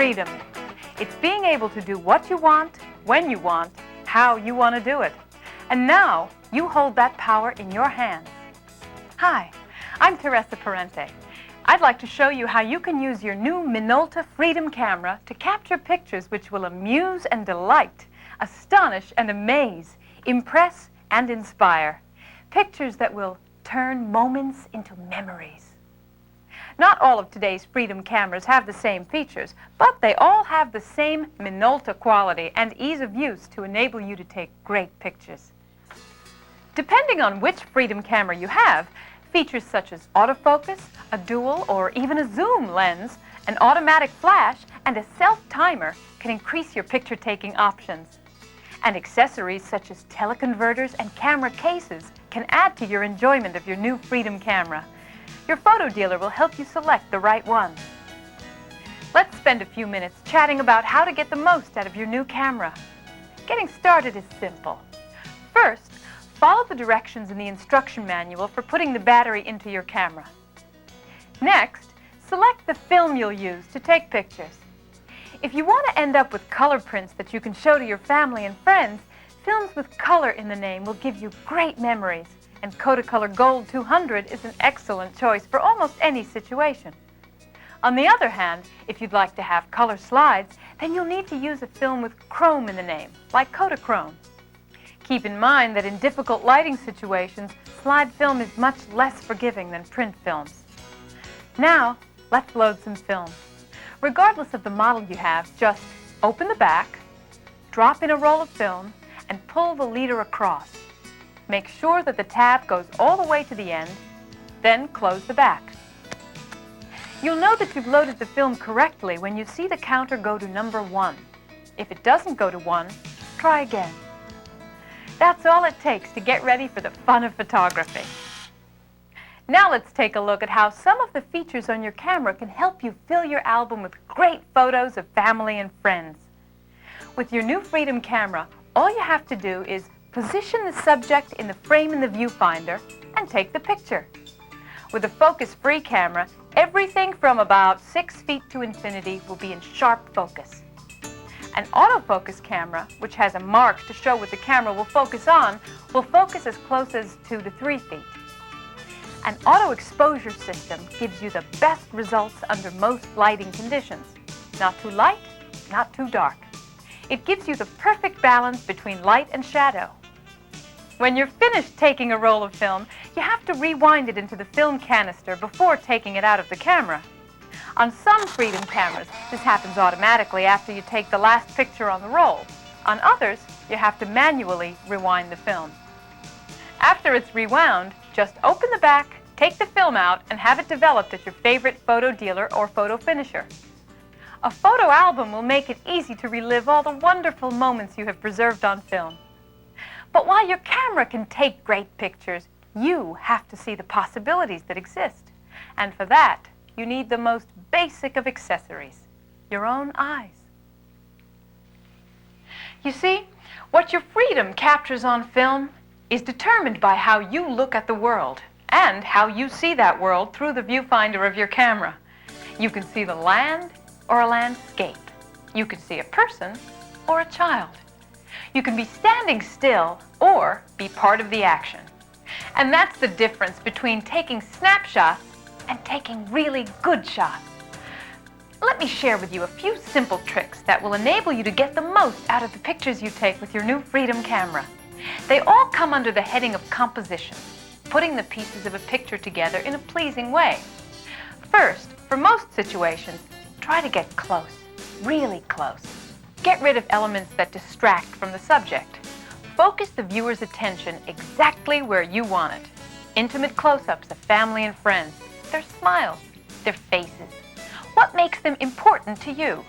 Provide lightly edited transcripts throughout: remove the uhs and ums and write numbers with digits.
freedom. It's being able to do what you want, when you want, how you want to do it. And now you hold that power in your hands. Hi, I'm Teresa Parente. I'd like to show you how you can use your new Minolta Freedom camera to capture pictures which will amuse and delight, astonish and amaze, impress and inspire. Pictures that will turn moments into memories. Not all of today's Freedom cameras have the same features, but they all have the same Minolta quality and ease of use to enable you to take great pictures. Depending on which Freedom camera you have, features such as autofocus, a dual or even a zoom lens, an automatic flash, and a self-timer can increase your picture-taking options. And accessories such as teleconverters and camera cases can add to your enjoyment of your new Freedom camera. Your photo dealer will help you select the right one. Let's spend a few minutes chatting about how to get the most out of your new camera. Getting started is simple. First, follow the directions in the instruction manual for putting the battery into your camera. Next, select the film you'll use to take pictures. If you want to end up with color prints that you can show to your family and friends, films with color in the name will give you great memories, and Kodacolor Gold 200 is an excellent choice for almost any situation. On the other hand, if you'd like to have color slides, then you'll need to use a film with chrome in the name, like Kodachrome. Keep in mind that in difficult lighting situations, slide film is much less forgiving than print films. Now, let's load some film. Regardless of the model you have, just open the back, drop in a roll of film, and pull the leader across. Make sure that the tab goes all the way to the end, then close the back. You'll know that you've loaded the film correctly when you see the counter go to number 1. If it doesn't go to 1, try again. That's all it takes to get ready for the fun of photography. Now let's take a look at how some of the features on your camera can help you fill your album with great photos of family and friends. With your new Freedom camera, all you have to do is position the subject in the frame in the viewfinder and take the picture. With a focus-free camera, everything from about 6 feet to infinity will be in sharp focus. An autofocus camera, which has a mark to show what the camera will focus on, will focus as close as 2 to 3 feet. An auto exposure system gives you the best results under most lighting conditions. Not too light, not too dark. It gives you the perfect balance between light and shadow. When you're finished taking a roll of film, you have to rewind it into the film canister before taking it out of the camera. On some Freedom cameras, this happens automatically after you take the last picture on the roll. On others, you have to manually rewind the film. After it's rewound, just open the back, take the film out, and have it developed at your favorite photo dealer or photo finisher. A photo album will make it easy to relive all the wonderful moments you have preserved on film. But while your camera can take great pictures, you have to see the possibilities that exist. And for that, you need the most basic of accessories, your own eyes. You see, what your Freedom captures on film is determined by how you look at the world and how you see that world through the viewfinder of your camera. You can see the land or a landscape. You can see a person or a child. You can be standing still or be part of the action. And that's the difference between taking snapshots and taking really good shots. Let me share with you a few simple tricks that will enable you to get the most out of the pictures you take with your new Freedom camera. They all come under the heading of composition, putting the pieces of a picture together in a pleasing way. First, for most situations, try to get close, really close. Get rid of elements that distract from the subject. Focus the viewer's attention exactly where you want it. Intimate close-ups of family and friends, their smiles, their faces. What makes them important to you?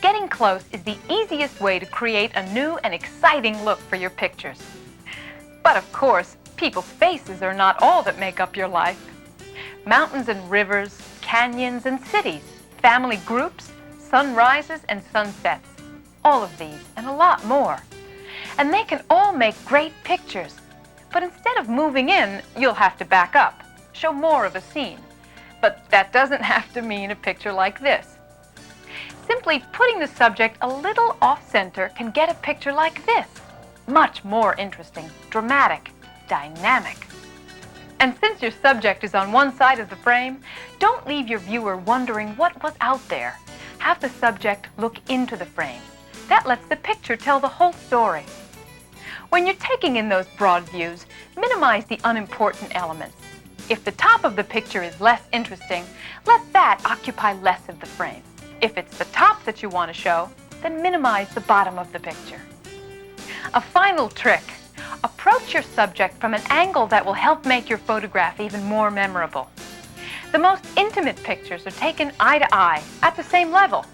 Getting close is the easiest way to create a new and exciting look for your pictures. But of course, people's faces are not all that make up your life. Mountains and rivers, canyons and cities, family groups, sunrises and sunsets. All of these and a lot more. And they can all make great pictures. But instead of moving in, you'll have to back up, show more of a scene. But that doesn't have to mean a picture like this. Simply putting the subject a little off-center can get a picture like this. Much more interesting, dramatic, dynamic. And since your subject is on one side of the frame, don't leave your viewer wondering what was out there. Have the subject look into the frame. That lets the picture tell the whole story. When you're taking in those broad views, minimize the unimportant elements. If the top of the picture is less interesting, let that occupy less of the frame. If it's the top that you want to show, then minimize the bottom of the picture. A final trick. Approach your subject from an angle that will help make your photograph even more memorable. The most intimate pictures are taken eye to eye, at the same level.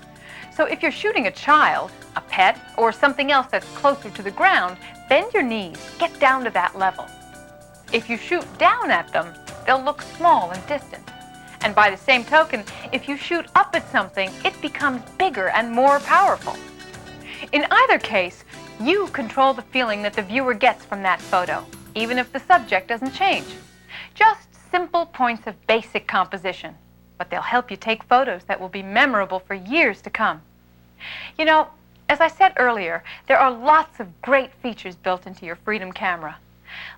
So if you're shooting a child, a pet, or something else that's closer to the ground, bend your knees, get down to that level. If you shoot down at them, they'll look small and distant. And by the same token, if you shoot up at something, it becomes bigger and more powerful. In either case, you control the feeling that the viewer gets from that photo, even if the subject doesn't change. Just simple points of basic composition, but they'll help you take photos that will be memorable for years to come. You know, as I said earlier, there are lots of great features built into your Freedom camera.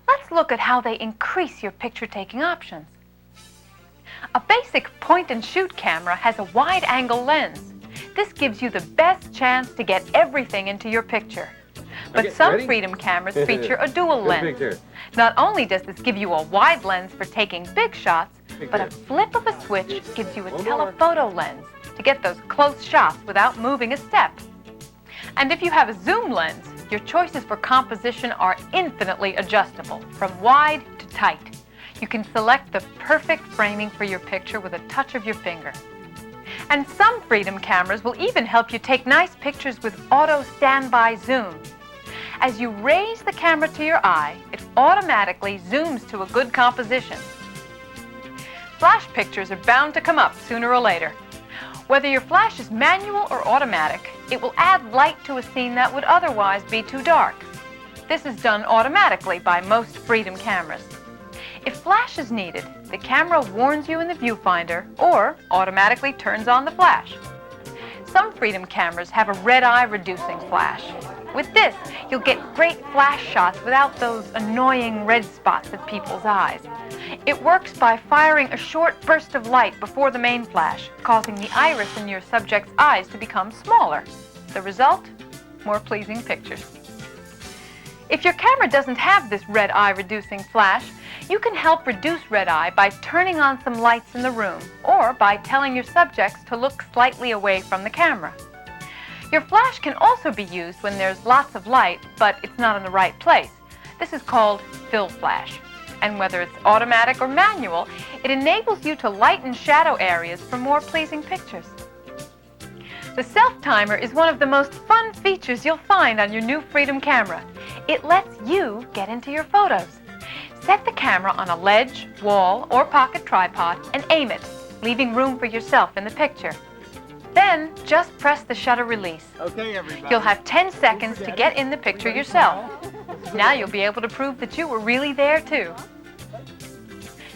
Let's look at how they increase your picture-taking options. A basic point-and-shoot camera has a wide-angle lens. This gives you the best chance to get everything into your picture. But Okay, some ready? Freedom cameras feature a dual Good lens. picture. Not only does this give you a wide lens for taking big shots, Big but a picture. flip of a switch gives you a One more. telephoto lens to get those close shots without moving a step. And if you have a zoom lens, your choices for composition are infinitely adjustable, from wide to tight. You can select the perfect framing for your picture with a touch of your finger. And some Freedom cameras will even help you take nice pictures with auto standby zoom. As you raise the camera to your eye, it automatically zooms to a good composition. Flash pictures are bound to come up sooner or later. Whether your flash is manual or automatic, it will add light to a scene that would otherwise be too dark. This is done automatically by most Freedom cameras. If flash is needed, the camera warns you in the viewfinder or automatically turns on the flash. Some Freedom cameras have a red eye reducing flash. With this, you'll get great flash shots without those annoying red spots at people's eyes. It works by firing a short burst of light before the main flash, causing the iris in your subject's eyes to become smaller. The result? More pleasing pictures. If your camera doesn't have this red eye reducing flash, you can help reduce red eye by turning on some lights in the room or by telling your subjects to look slightly away from the camera. Your flash can also be used when there's lots of light, but it's not in the right place. This is called fill flash. And whether it's automatic or manual, it enables you to lighten shadow areas for more pleasing pictures. The self-timer is one of the most fun features you'll find on your new Freedom camera. It lets you get into your photos. Set the camera on a ledge, wall, or pocket tripod and aim it, leaving room for yourself in the picture. Then, just press the shutter release. Okay, everybody. You'll have 10 seconds to get in the picture yourself. Now you'll be able to prove that you were really there too.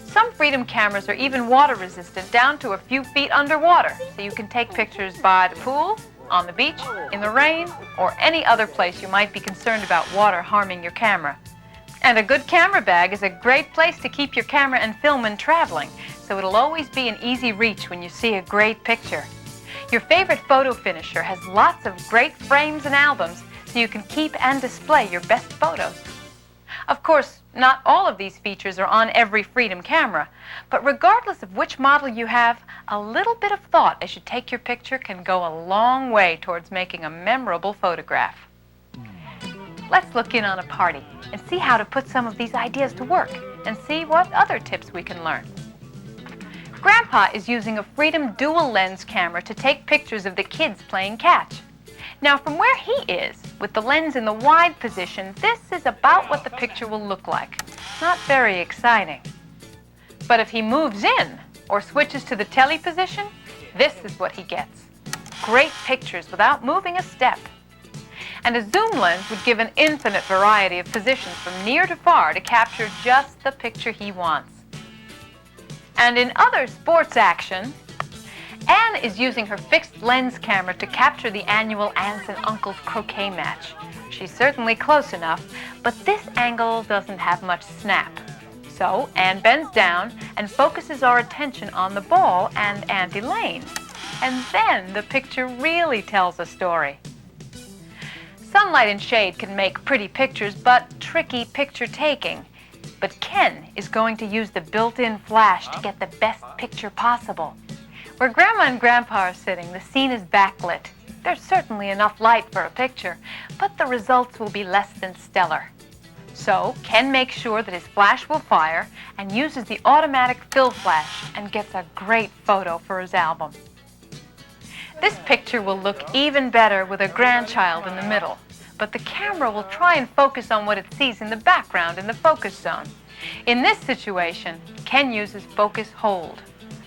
Some Freedom cameras are even water resistant down to a few feet underwater, so you can take pictures by the pool, on the beach, in the rain, or any other place you might be concerned about water harming your camera. And a good camera bag is a great place to keep your camera and film when traveling, so it'll always be an easy reach when you see a great picture. Your favorite photo finisher has lots of great frames and albums, so you can keep and display your best photos. Of course, not all of these features are on every Freedom camera, but regardless of which model you have, a little bit of thought as you take your picture can go a long way towards making a memorable photograph. Let's look in on a party and see how to put some of these ideas to work and see what other tips we can learn. Grandpa is using a Freedom dual lens camera to take pictures of the kids playing catch. Now, from where he is, with the lens in the wide position, this is about what the picture will look like. Not very exciting. But if he moves in or switches to the tele position, this is what he gets. Great pictures without moving a step. And a zoom lens would give an infinite variety of positions from near to far to capture just the picture he wants. And in other sports action, Anne is using her fixed lens camera to capture the annual aunts and uncles croquet match. She's certainly close enough, but this angle doesn't have much snap. So Anne bends down and focuses our attention on the ball and Aunt Elaine. And then the picture really tells a story. Sunlight and shade can make pretty pictures, but tricky picture taking. But Ken is going to use the built-in flash to get the best picture possible. Where Grandma and Grandpa are sitting, the scene is backlit. There's certainly enough light for a picture, but the results will be less than stellar. So Ken makes sure that his flash will fire and uses the automatic fill flash and gets a great photo for his album. This picture will look even better with a grandchild in the middle, but the camera will try and focus on what it sees in the background in the focus zone. In this situation, Ken uses focus hold.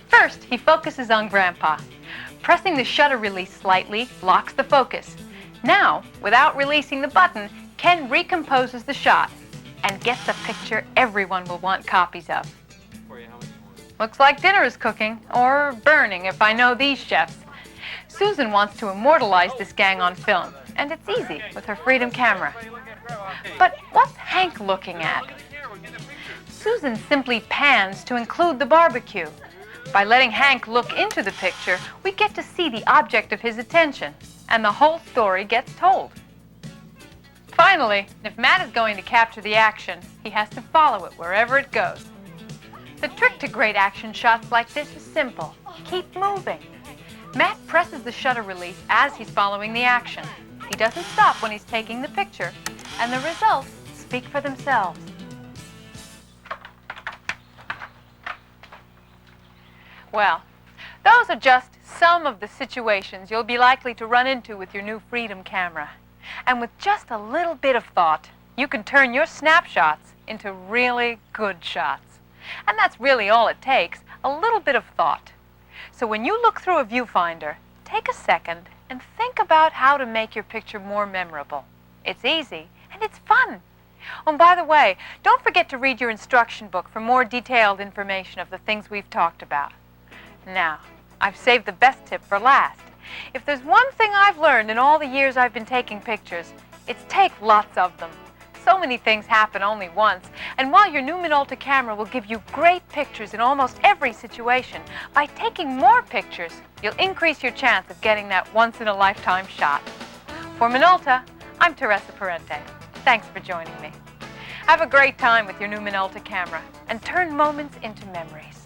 First, he focuses on Grandpa. Pressing the shutter release slightly locks the focus. Now, without releasing the button, Ken recomposes the shot and gets a picture everyone will want copies of. Looks like dinner is cooking, or burning if I know these chefs. Susan wants to immortalize this gang on film, and it's easy with her Freedom camera. But what's Hank looking at? Susan simply pans to include the barbecue. By letting Hank look into the picture, we get to see the object of his attention, and the whole story gets told. Finally, if Matt is going to capture the action, he has to follow it wherever it goes. The trick to great action shots like this is simple. Keep moving. Matt presses the shutter release as he's following the action. He doesn't stop when he's taking the picture, and the results speak for themselves. Well, those are just some of the situations you'll be likely to run into with your new Freedom camera. And with just a little bit of thought, you can turn your snapshots into really good shots. And that's really all it takes, a little bit of thought. So when you look through a viewfinder, take a second and think about how to make your picture more memorable. It's easy and it's fun. Oh, and by the way, don't forget to read your instruction book for more detailed information of the things we've talked about. Now, I've saved the best tip for last. If there's one thing I've learned in all the years I've been taking pictures, it's take lots of them. So many things happen only once, and while your new Minolta camera will give you great pictures in almost every situation, by taking more pictures, you'll increase your chance of getting that once-in-a-lifetime shot. For Minolta, I'm Teresa Parente. Thanks for joining me. Have a great time with your new Minolta camera, and turn moments into memories.